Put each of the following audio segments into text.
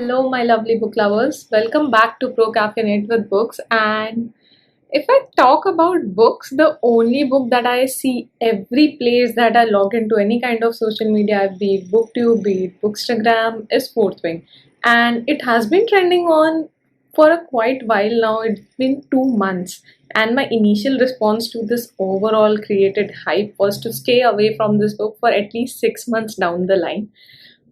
Hello, my lovely book lovers. Welcome back to Procrastinate with Books. And if I talk about books, the only book that I see every place that I log into any kind of social media, be it BookTube, be it Bookstagram, is Fourth Wing. And it has been trending on for a quite while now. It's been 2 months. And my initial response to this overall created hype was to stay away from this book for at least 6 months down the line.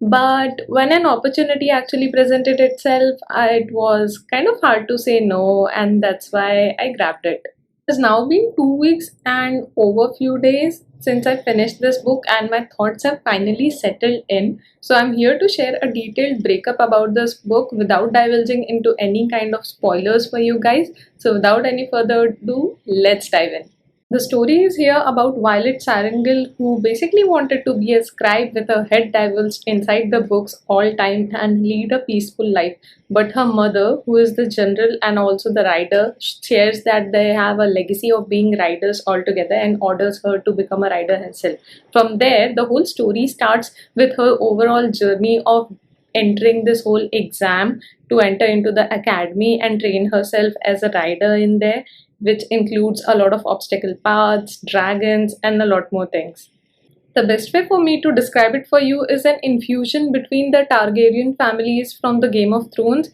But when an opportunity actually presented itself, it was kind of hard to say no, and that's why I grabbed it. It's now been 2 weeks and over few days since I finished this book, and my thoughts have finally settled in. So, I'm here to share a detailed breakup about this book without divulging into any kind of spoilers for you guys. So, without any further ado, let's dive in. The story is here about Violet Sarangal, who basically wanted to be a scribe with her head divulged inside the books all time and lead a peaceful life. But her mother, who is the general and also the writer, shares that they have a legacy of being writers altogether and orders her to become a writer herself. From there, the whole story starts with her overall journey of entering this whole exam to enter into the academy and train herself as a writer in there, which includes a lot of obstacle paths, dragons, and a lot more things. The best way for me to describe it for you is an infusion between the Targaryen families from the Game of Thrones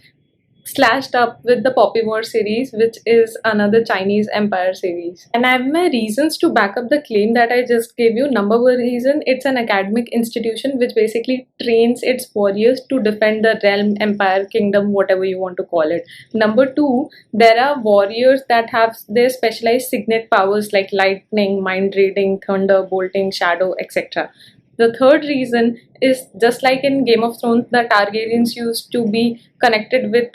slashed up with the Poppy War series, which is another Chinese empire series. And I have my reasons to back up the claim that I just gave you. Number one reason, it's an academic institution which basically trains its warriors to defend the realm, empire, kingdom, whatever you want to call it. Number two, there are warriors that have their specialized signet powers like lightning, mind reading, thunder, bolting, shadow, etc. The third reason is just like in Game of Thrones, the Targaryens used to be connected with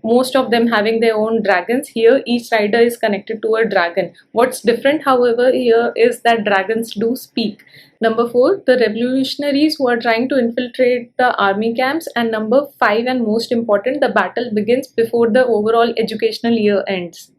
most of them having their own dragons. Here, each rider is connected to a dragon. What's different, however, here is that dragons do speak. Number four, the revolutionaries who are trying to infiltrate the army camps. And number five, and most important, the battle begins before the overall educational year ends.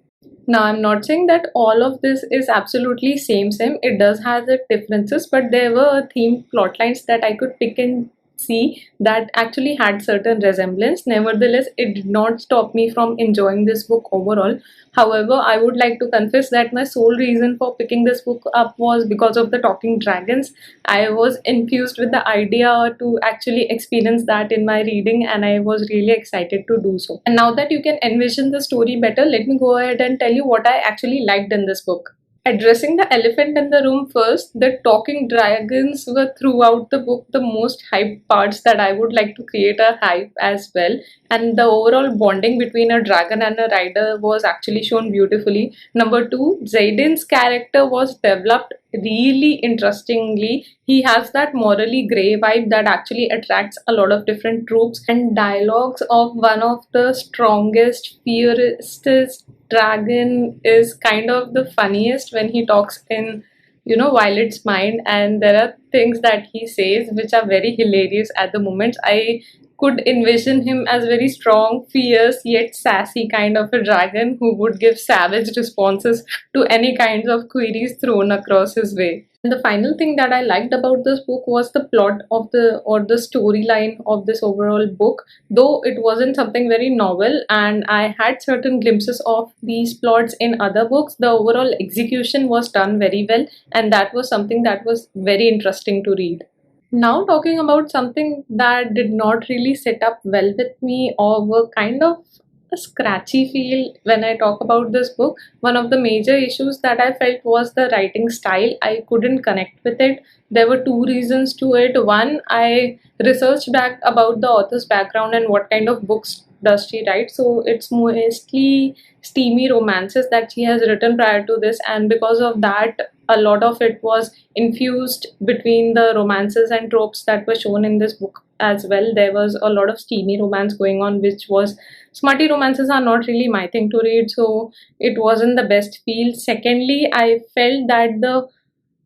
Now, I'm not saying that all of this is absolutely same. It does have its differences, but there were themed plot lines that I could pick and see that actually had certain resemblance. Nevertheless, it did not stop me from enjoying this book overall. However, I would like to confess that my sole reason for picking this book up was because of the talking dragons. I was infused with the idea to actually experience that in my reading, and I was really excited to do so. And now that you can envision the story better, let me go ahead and tell you what I actually liked in this book. Addressing the elephant in the room first, the talking dragons were throughout the book the most hyped parts that I would like to create a hype as well. And the overall bonding between a dragon and a rider was actually shown beautifully. Number two, Zayden's character was developed really interestingly. He has that morally grey vibe that actually attracts a lot of different troops, and dialogues of one of the strongest, fiercest dragon is kind of the funniest when he talks in Violet's mind, and there are things that he says which are very hilarious at the moment. I could envision him as very strong, fierce, yet sassy kind of a dragon who would give savage responses to any kinds of queries thrown across his way. And the final thing that I liked about this book was the plot of the storyline of this overall book. Though it wasn't something very novel and I had certain glimpses of these plots in other books, the overall execution was done very well, and that was something that was very interesting to read. Now, talking about something that did not really sit up well with me or were kind of a scratchy feel when I talk about this book, one of the major issues that I felt was the writing style. I couldn't connect with it. There were two reasons to it. One, I researched back about the author's background and what kind of books does she write. So it's mostly steamy romances that she has written prior to this, and because of that, a lot of it was infused between the romances and tropes that were shown in this book as well. There was a lot of steamy romance going on, which was smutty romances are not really my thing to read, so it wasn't the best feel. Secondly, I felt that the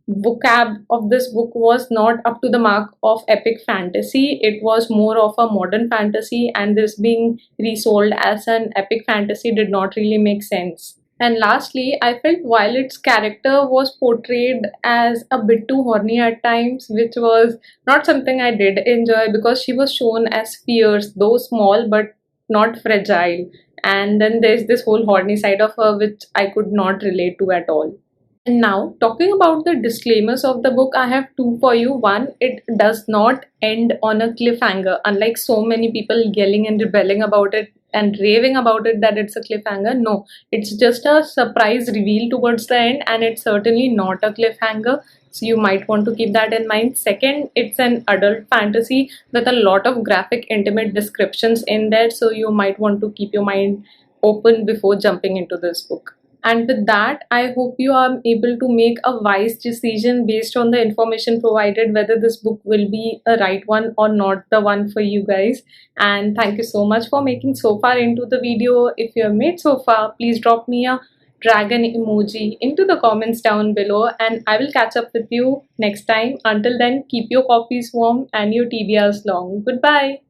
vocab of this book was not up to the mark of epic fantasy. It was more of a modern fantasy, and this being resold as an epic fantasy did not really make sense. And lastly, I felt Violet's character was portrayed as a bit too horny at times, which was not something I did enjoy because she was shown as fierce, though small but not fragile. And then there's this whole horny side of her which I could not relate to at all. And now, talking about the disclaimers of the book, I have two for you. One, it does not end on a cliffhanger, unlike so many people yelling and rebelling about it and raving about it that it's a cliffhanger. No, it's just a surprise reveal towards the end, and it's certainly not a cliffhanger. So, you might want to keep that in mind. Second, it's an adult fantasy with a lot of graphic, intimate descriptions in there, so you might want to keep your mind open before jumping into this book. And with that, I hope you are able to make a wise decision based on the information provided, whether this book will be a right one or not the one for you guys. And thank you so much for making so far into the video. If you have made so far, please drop me a dragon emoji into the comments down below, and I will catch up with you next time. Until then, keep your coffees warm and your TBRs long. Goodbye.